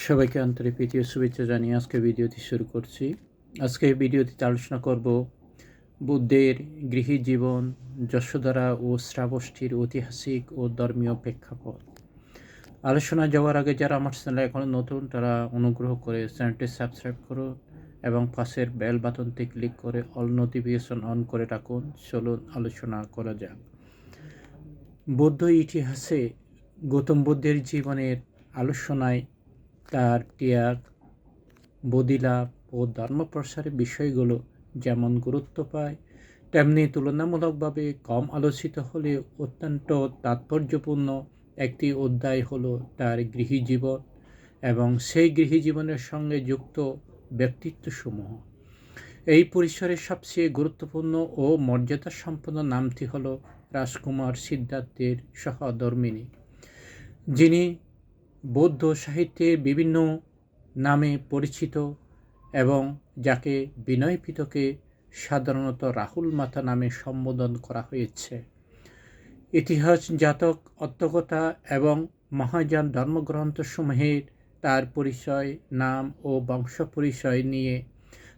সবাইকে আন্তরিক প্রীতি ও শুভেচ্ছা জানিয়ে আজকে ভিডিওটি শুরু করছি। আজকে এই ভিডিওটিতে আলোচনা করব বুদ্ধের গৃহী জীবন, যশোধরা ও শ্রাবষ্ঠীর ঐতিহাসিক ও ধর্মীয় প্রেক্ষাপট। আলোচনায় যাওয়ার আগে যারা আমার চ্যানেলে এখনও নতুন তারা অনুগ্রহ করে চ্যানেলটি সাবস্ক্রাইব করুন এবং পাশের বেল বাটনটি ক্লিক করে অল নোটিফিকেশন অন করে রাখুন। চলুন আলোচনা করা যাক। বৌদ্ধ ইতিহাসে গৌতম বুদ্ধের জীবনের আলোচনায় তার ত্যাগ, বোধিলাভ ও ধর্মপ্রসারের বিষয়গুলো যেমন গুরুত্ব পায়, তেমনি তুলনামূলকভাবে কম আলোচিত হলেও অত্যন্ত তাৎপর্যপূর্ণ একটি অধ্যায় হলো তার গৃহী জীবন এবং সেই গৃহী জীবনের সঙ্গে যুক্ত ব্যক্তিত্বসমূহ। এই পরিসরের সবচেয়ে গুরুত্বপূর্ণ ও মর্যাদাসম্পন্ন নামটি হলো রাজকুমার সিদ্ধার্থের সহধর্মিণী, যিনি বৌদ্ধ সাহিত্যের বিভিন্ন নামে পরিচিত এবং যাকে বিনয় পিটকে সাধারণত রাহুল মাতা নামে সম্বোধন করা হয়েছে। ইতিহাস, জাতক, আত্মকথা এবং মহাযান ধর্মগ্রন্থসমূহের তার পরিচয়, নাম ও বংশ পরিচয় নিয়ে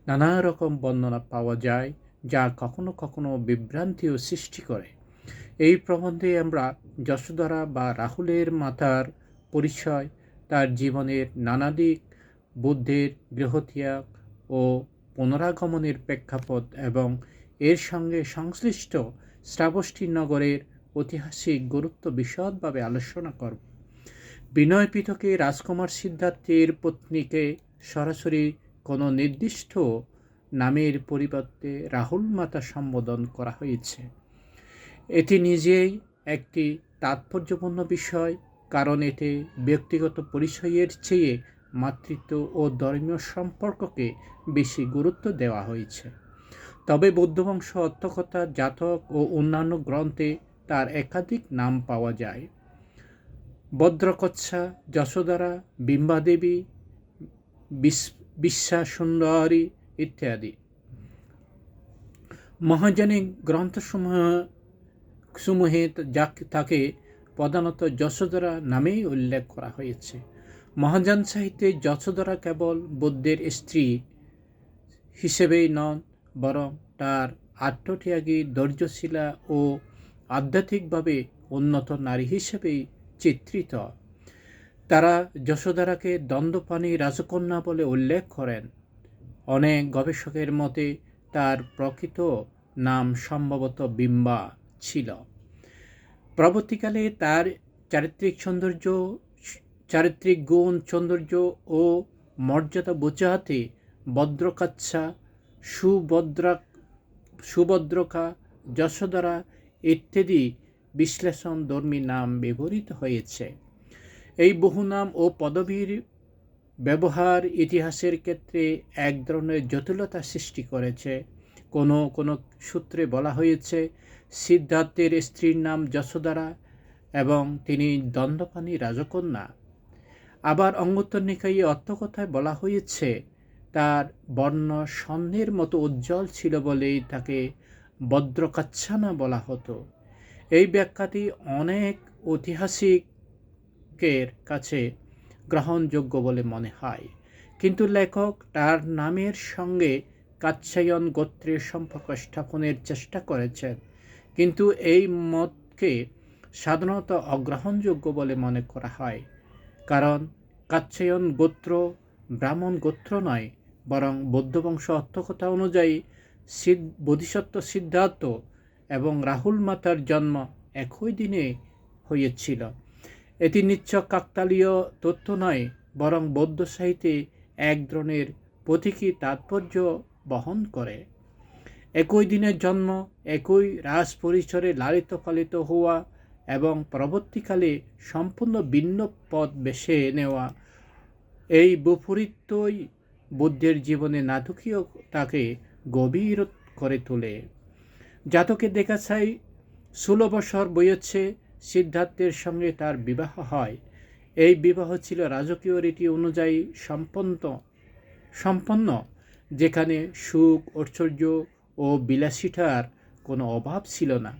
নানা রকম বর্ণনা পাওয়া যায়, যা কখনো কখনো বিভ্রান্তিও সৃষ্টি করে। এই প্রবন্ধে আমরা যশোধরা বা রাহুলের মাতার পরিচয়, তার জীবনের নানা দিক, বুদ্ধের গৃহত্যাগ ও পুনরাগমনের প্রেক্ষাপট এবং এর সঙ্গে সংশ্লিষ্ট শ্রাবষ্ঠী নগরের ঐতিহাসিক গুরুত্ব বিশদভাবে আলোচনা করব। বিনয় পিটকে রাজকুমার সিদ্ধার্থের পত্নীকে সরাসরি কোনো নির্দিষ্ট নামের পরিবর্তে রাহুল মাতা সম্বোধন করা হয়েছে। এটি নিজেই একটি তাৎপর্যপূর্ণ বিষয়, কারণ এতে ব্যক্তিগত পরিচয়ের চেয়ে মাতৃত্ব ও ধর্মীয় সম্পর্ককে বেশি গুরুত্ব দেওয়া হয়েছে। তবে বৌদ্ধবংশ, আত্মকথা, জাতক ও অন্যান্য গ্রন্থে তার একাধিক নাম পাওয়া যায়: ভদ্রকচ্ছা, যশোধরা, বিম্বাদেবী, বিশ্বাসুন্দরী ইত্যাদি। মহাযানিক গ্রন্থসমূহে তাকে প্রধানত যশোধরা নামেই উল্লেখ করা হয়েছে। মহাযান সাহিত্যে যশোধরা কেবল বুদ্ধের স্ত্রী হিসেবেই নন, বরং তার আত্মত্যাগী, ধৈর্যশীলা ও আধ্যাত্মিকভাবে উন্নত নারী হিসেবেই চিত্রিত। তারা যশোধরাকে দণ্ডপাণি রাজকন্যা বলে উল্লেখ করেন। অনেক গবেষকের মতে তার প্রকৃত নাম সম্ভবত বিম্বা ছিল। পরবর্তীকালে তার চারিত্রিক গুণ, সৌন্দর্য ও মর্যাদা বোঝাতে ভদ্রকাচ্ছা, সুভদ্রকা, যশোধরা ইত্যাদি বিশ্লেষণধর্মী নাম ব্যবহৃত হয়েছে। এই বহু নাম ও পদবীর ব্যবহার ইতিহাসের ক্ষেত্রে এক ধরনের জটিলতা সৃষ্টি করেছে। কোনো কোনো সূত্রে বলা হয়েছে সিদ্ধার্থের স্ত্রীর নাম যশোধরা এবং তিনি দণ্ডপাণি রাজকন্যা। আবার অঙ্গুত্তর নিকায়ে আত্মকথায় বলা হয়েছে তার বর্ণ স্বর্ণের মতো উজ্জ্বল ছিল বলেই তাকে ভদ্রকাচ্ছানা বলা হতো। এই ব্যাখ্যাটি অনেক ঐতিহাসিকের কাছে গ্রহণযোগ্য বলে মনে হয়, কিন্তু লেখক তার নামের সঙ্গে কাচ্ছায়ন গোত্রের সম্পর্ক স্থাপনের চেষ্টা করেছেন, কিন্তু এই মতকে সাধারণত অগ্রহণযোগ্য বলে মনে করা হয়, কারণ কাচ্ছায়ন গোত্র ব্রাহ্মণ গোত্র নয়, বরং বৌদ্ধবংশ আত্মকথা অনুযায়ী বোধিসত্ত্ব সিদ্ধার্থ এবং রাহুল মাতার জন্ম একই দিনে হয়েছিল। এটি নিছক কাকতালীয় তথ্য নয়, বরং বৌদ্ধ সাহিত্যে এক ধরনের প্রতীকী তাৎপর্য বহন করে। একই দিনের জন্ম, একই রাজ পরিসরে লালিত পালিত হওয়া এবং পরবর্তীকালে সম্পূর্ণ ভিন্ন পথ বেছে নেওয়া, এই বৈপরীত্যই বুদ্ধের জীবনে নাটকীয়তাকে গভীর করে তোলে। জাতকে দেখা যায় 16 বছর বয়সে সিদ্ধার্থের সঙ্গে তার বিবাহ হয়। এই বিবাহ ছিল রাজকীয় রীতি অনুযায়ী সম্পন্ন, যেখানে সুখ, ঐশ্বর্য ও বিলাসিতার কোনো অভাব ছিল না।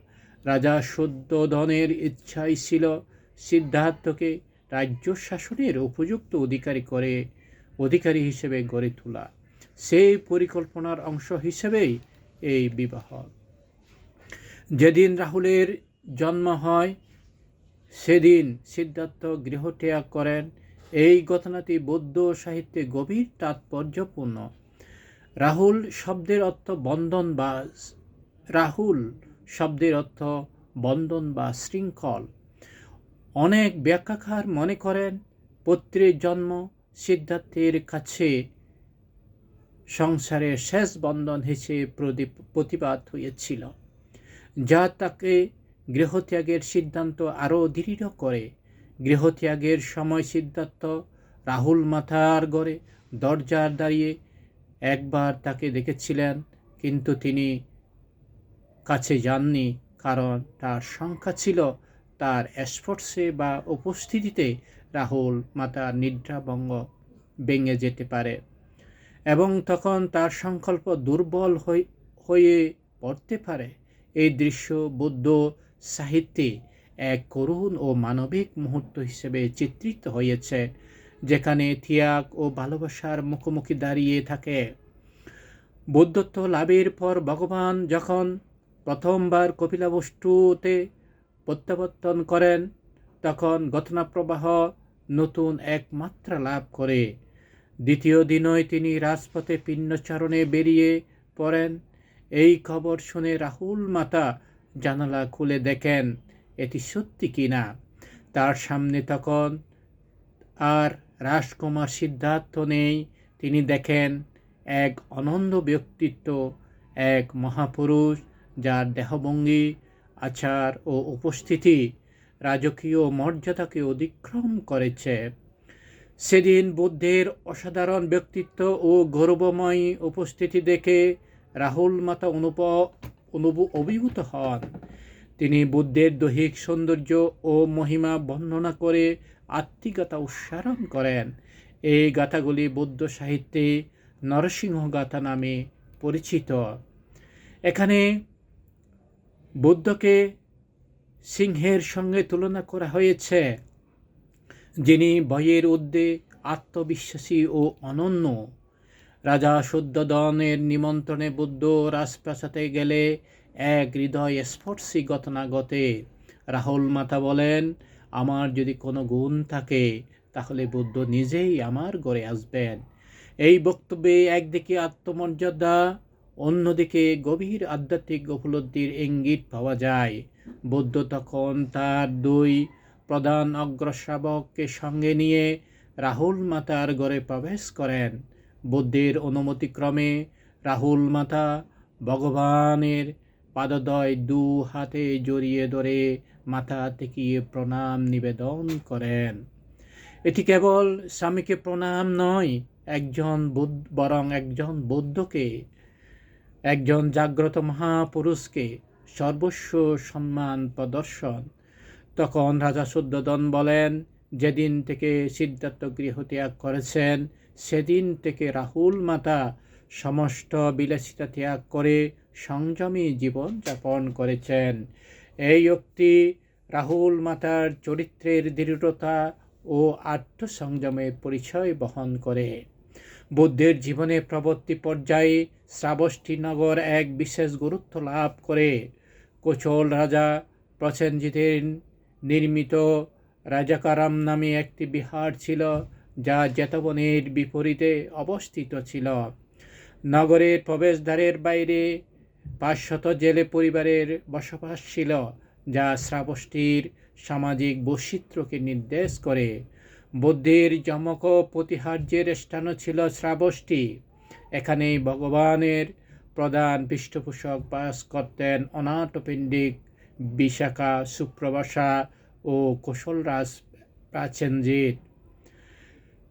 রাজা শুদ্ধধনের ইচ্ছাই ছিল সিদ্ধার্থকে রাজ্য শাসনের উপযুক্ত অধিকারী হিসেবে গড়ে তোলা। সেই পরিকল্পনার অংশ হিসেবেই এই বিবাহ। যেদিন রাহুলের জন্ম হয় সেদিন সিদ্ধার্থ গৃহত্যাগ করেন। এই ঘটনাটি বৌদ্ধ সাহিত্যে গভীর তাৎপর্যপূর্ণ। রাহুল শব্দের অর্থ বন্ধন বা শৃঙ্খল। অনেক ব্যাখ্যাকার মনে করেন পুত্রের জন্ম সিদ্ধার্থের কাছে সংসারের শেষ বন্ধন হিসেবে প্রতিবাদ হয়েছিল, যা তাকে গৃহত্যাগের সিদ্ধান্ত আরও দৃঢ় করে। গৃহত্যাগের সময় সিদ্ধার্থ রাহুল মাতার ঘরে দরজার দাঁড়িয়ে একবার তাকে দেখেছিলেন, কিন্তু তিনি কাছে যাননি, কারণ তার শঙ্কা ছিল তার স্পর্শে বা উপস্থিতিতে রাহুল মাতার নিদ্রা ভেঙে যেতে পারে এবং তখন তার সংকল্প দুর্বল হয়ে পড়তে পারে। এই দৃশ্য বৌদ্ধ সাহিত্যে এক করুণ ও মানবিক মুহূর্ত হিসেবে চিত্রিত হয়েছে, যেখানে ত্যাগ ও ভালোবাসার মুখোমুখি দাঁড়িয়ে থাকে। বৌদ্ধত্ব লাভের পর ভগবান যখন প্রথমবার কপিলাবস্তুতে প্রত্যাবর্তন করেন, তখন ঘটনাপ্রবাহ নতুন এক মাত্রা লাভ করে। দ্বিতীয় দিনই তিনি রাজপথে পিণ্ডচারণে বেরিয়ে পড়েন। এই খবর শুনে রাহুল মাতা জানালা খুলে দেখেন এটি সত্যি কিনা। তার সামনে তখন আর রাজকুমার সিদ্ধার্থ নেই। তিনি দেখেন এক অনন্য ব্যক্তিত্ব, এক মহাপুরুষ যার দেহভঙ্গি, আচার ও উপস্থিতি রাজকীয় মর্যাদাকে অতিক্রম করেছে। সেদিন বুদ্ধের অসাধারণ ব্যক্তিত্ব ও গৌরবময় উপস্থিতি দেখে রাহুল মাতা অভিভূত হন। তিনি বুদ্ধের দৈহিক সৌন্দর্য ও মহিমা বর্ণনা করে আত্মিকতা উচ্চারণ করেন। এই গাথাগুলি বৌদ্ধ সাহিত্যে নরসিংহ গাথা নামে পরিচিত। এখানে বুদ্ধকে সিংহের সঙ্গে তুলনা করা হয়েছে, যিনি ভয়ের ঊর্ধ্বে আত্মবিশ্বাসী ও অনন্য। রাজা শুদ্ধোদনের নিমন্ত্রণে বুদ্ধ রাজপ্রাসাদে গেলে এক হৃদয়স্পর্শী ঘটনা ঘটে। রাহুল মাতা বলেন, আমার যদি কোনো গুণ থাকে তাহলে বুদ্ধ নিজেই আমার ঘরে আসবেন। এই বক্তব্যে একদিকে আত্মমর্যাদা, অন্যদিকে গভীর আধ্যাত্মিক উপলব্ধির ইঙ্গিত পাওয়া যায়। বুদ্ধ তখন তার দুই প্রধান অগ্রশ্রাবককে সঙ্গে নিয়ে রাহুল মাতার ঘরে প্রবেশ করেন। বুদ্ধের অনুমতিক্রমে রাহুল মাতা ভগবানের পাদদ্বয় দু হাতে জড়িয়ে ধরে মাথা টেকিয়ে প্রণাম নিবেদন করেন। এটি কেবল স্বামীকে প্রণাম নয়, বরং একজন বুদ্ধকে, একজন জাগ্রত মহাপুরুষকে সর্বস্ব সম্মান প্রদর্শন। তখন রাজা শুদ্ধোদন বলেন, যেদিন থেকে সিদ্ধার্থ গৃহত্যাগ করেছেন সেদিন থেকে রাহুল মাতা সমস্ত বিলাসিতা ত্যাগ করে সংযমী জীবন যাপন করেছেন। এই উক্তি রাহুল মাতার চরিত্রের দৃঢ়তা ও আত্মসংযমের পরিচয় বহন করে। বুদ্ধের জীবনে পরবর্তী পর্যায়ে শ্রাবস্তী নগর এক বিশেষ গুরুত্ব লাভ করে। কোচল রাজা প্রসেনজিতের নির্মিত রাজাকারাম নামে একটি বিহার ছিল, যা জেতবনের বিপরীতে অবস্থিত ছিল। নগরের প্রবেশদ্বারের বাইরে 500 জেলে পরিবারের বসবাস ছিল, যা শ্রাবস্তীর সামাজিক বৈচিত্র্যকে নির্দেশ করে। বুদ্ধের যমক প্রতিহার্যের স্থানও ছিল শ্রাবস্তী। এখানেই ভগবানের প্রধান পৃষ্ঠপোষক বাস করতেন অনাথপিণ্ডিক, বিশাখা, সুপ্রভাষা ও কৌশলরাজ প্রাচেনজিৎ।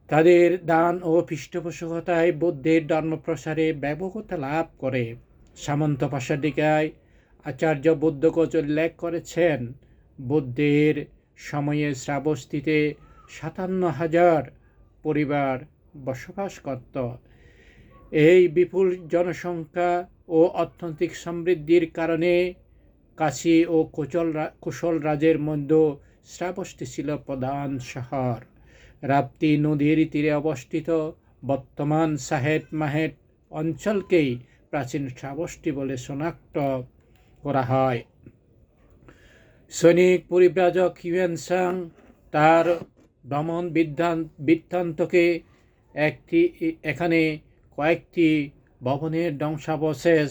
তাদের দান ও পৃষ্ঠপোষকতায় বুদ্ধের ধর্মপ্রসারে ব্যাপকতা লাভ করে। সামন্ত পাশাটিকায় আচার্য বুদ্ধকোচ উল্লেখ করেছেন, বুদ্ধের সময়ে শ্রাবস্তীতে 57,000 পরিবার বসবাস করত। এই বিপুল জনসংখ্যা ও অর্থনৈতিক সমৃদ্ধির কারণে কাশী ও কুশল রাজের মধ্যে শ্রাবস্তী ছিল প্রধান শহর। রাপ্তি নদীর তীরে অবস্থিত বর্তমান সাহেট মাহেট অঞ্চলকেই প্রাচীন শ্রাবস্তী বলে শনাক্ত করা হয়। সৈনিক পরিব্রাজক হিউয়েন-সাং তার ভ্রমণ বৃত্তান্তকে এখানে কয়েকটি ভবনের ধ্বংসাবশেষ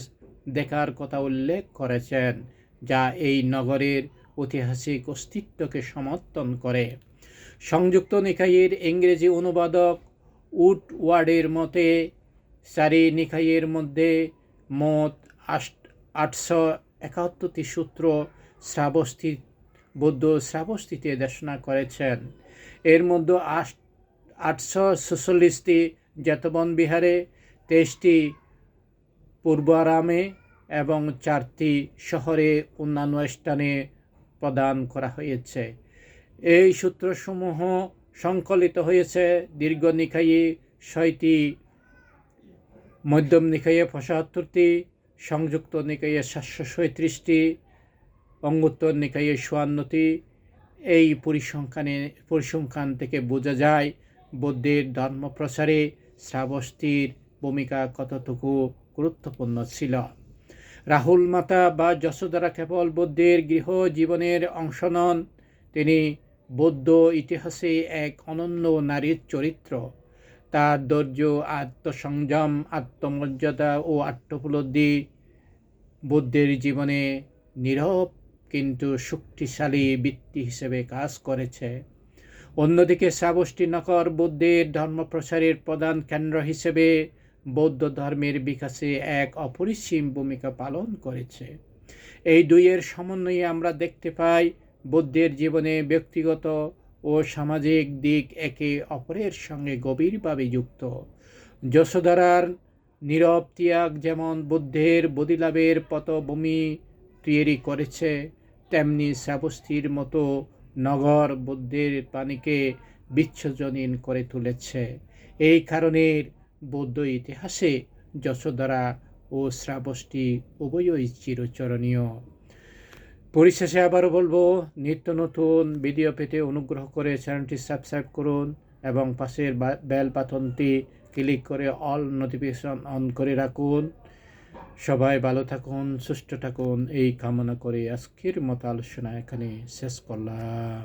দেখার কথা উল্লেখ করেছেন, যা এই নগরের ঐতিহাসিক অস্তিত্বকে সমর্থন করে। সংযুক্ত নিকায়ের ইংরেজি অনুবাদক উডওয়ার্ডের মতে, চারি নিকায়ের মধ্যে মোট 871টি সূত্র বৌদ্ধ শ্রাবস্তীতে দেশনা করেছেন। এর মধ্যে 846টি জেতবন বিহারে, 23টি পূর্বারামে এবং 4টি শহরে অন্যান্য স্থানে প্রদান করা হয়েছে। এই সূত্রসমূহ সংকলিত হয়েছে দীর্ঘ নিকায়ে 6টি, মধ্যম নিকায়ে 75টি, সংযুক্ত নিকায়ে 737টি, অঙ্গুত্তর নিকায়ে 54টি। এই পরিসংখ্যান থেকে বোঝা যায় বৌদ্ধের ধর্মপ্রচারে শ্রাবস্তীর ভূমিকা কতটুকু গুরুত্বপূর্ণ ছিল। রাহুল মাতা বা যশোধরা কেবল বৌদ্ধের গৃহ জীবনের অংশ নন, তিনি বৌদ্ধ ইতিহাসে এক অনন্য নারীর চরিত্র। তার ধৈর্য, আত্মসংযম, আত্মমর্যাদা ও আত্মোপলব্ধি বৌদ্ধের জীবনে নীরব কিন্তু শক্তিশালী ভিত্তি হিসেবে কাজ করেছে। অন্যদিকে শ্রাবস্তী নগর বৌদ্ধের ধর্মপ্রচারের প্রধান কেন্দ্র হিসেবে বৌদ্ধ ধর্মের বিকাশে এক অপরিসীম ভূমিকা পালন করেছে। এই দুইয়ের সমন্বয়ে আমরা দেখতে পাই বৌদ্ধের জীবনে ব্যক্তিগত ও সামাজিক দিক একে অপরের সঙ্গে গভীরভাবে যুক্ত। যশোধরার নীরব ত্যাগ যেমন বুদ্ধের বোধিলাভের পটভূমি তৈরি করেছে, তেমনি শ্রাবস্তীর মতো নগর বুদ্ধের বাণীকে বিশ্বজনীন করে তুলেছে। এই কারণে বৌদ্ধ ইতিহাসে যশোধরা ও শ্রাবস্তী উভয়ই চিরচরণীয়। পরিশেষে আবারও বলবো, নিত্য নতুন ভিডিও পেতে অনুগ্রহ করে চ্যানেলটি সাবস্ক্রাইব করুন এবং পাশের বেল বাটনটি ক্লিক করে অল নোটিফিকেশন অন করে রাখুন। সবাই ভালো থাকুন, সুস্থ থাকুন এই কামনা করে আজকের মতো আলোচনা এখানে শেষ করলাম।